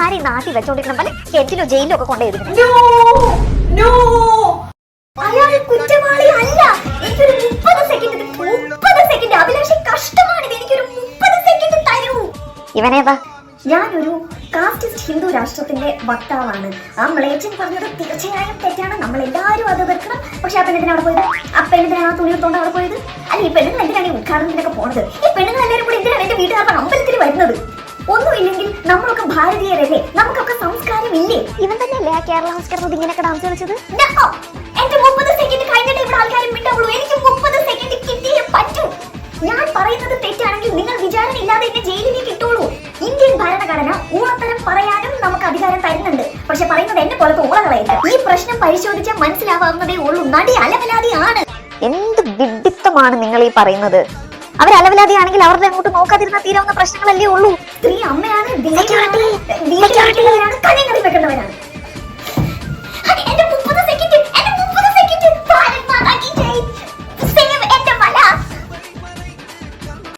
ആരെയും നാട്ടിൽ വെച്ചോണ്ടിരിക്കണം പല കെറ്റിലോ ജയിലിലോ ഒക്കെ കൊണ്ടുപോയിരിക്കണം. അയാൾ കുറ്റവാളി അല്ല. എനിക്കൊരു 30 സെക്കൻഡ് അഭിലാഷ് കഷ്ടമാണ്. എനിക്കൊരു 30 സെക്കൻഡ് തരൂ. ഇവനേതാ? ഞാനൊരു കാസ്റ്റിസ്റ്റ് ഹിന്ദു രാഷ്ട്രത്തിന്റെ വക്താവാണ്. ആ മ്ലേച്ഛൻ പറഞ്ഞത് തീർച്ചയായും തെറ്റാണ്. നമ്മൾ എല്ലാവരും അത് വെക്കണം. പക്ഷെ ആ പെണ്ണിന് അവിടെ പോയത്, ആ പെണ്ണിനാണ് ആ തുണി എടുത്തോണ്ട് അവിടെ പോയത്. അല്ല, ഈ പെണ്ണുങ്ങൾ എന്തിനാണ് ഈ ഉദ്ഘാടനത്തിനൊക്കെ പോണത്? ഈ പെണ്ണുങ്ങൾ എല്ലാവരും കൂടി എന്തിനാണ് എന്റെ വീട്ടുകാരുടെ അമ്പലത്തിൽ വരുന്നത്? ഒന്നുമില്ലെങ്കിൽ നമ്മളൊക്കെ ഭാരതീയരല്ലേ, നമുക്കൊക്കെ സംസ്കാരം ഇല്ലേ? ഇവൻ തന്നെയല്ലേ ആ കേരള സംസ്കാരത്തിൽ ഇങ്ങനെയൊക്കെ ഡാൻസ് കളിച്ചത്? എന്റെ 30 സെക്കൻഡ് കഴിഞ്ഞിട്ട് ഇവിടെ ആൾക്കാരും വിട്ടാവുള്ളൂ. എനിക്ക് 30 സെക്കൻഡ് കിട്ടിയേ പറ്റൂ. ഞാൻ പറയുന്നത് തെറ്റാണെങ്കിൽ നിങ്ങൾ വിചാരണ ഇല്ലാതെ എന്നെ ജയിലിലേക്ക് ഇട്ടോളൂ. ഇന്ത്യൻ ഭരണഘടന ഊളത്തരം പറയാനും നമുക്ക് അധികാരം തരുന്നുണ്ട്. പക്ഷെ പറയുന്നത് എന്നെ പോലത്തെ ഊളകളായിട്ട്. ഈ പ്രശ്നം പരിശോധിച്ചാൽ മനസ്സിലാവാവുന്നതേ ഉള്ളൂ. നടി അലവലാതിയാണ്. എന്ത് വിഡിത്തമാണ് നിങ്ങൾ ഈ പറയുന്നത്? അവർ അലവലാതിയാണെങ്കിൽ അവരുടെ അങ്ങോട്ട് നോക്കാതിരുന്നാൽ തീരാവുന്ന പ്രശ്നങ്ങളല്ലേ ഉള്ളൂ. സ്ത്രീ അമ്മയാണ്, കണ്ണിൽ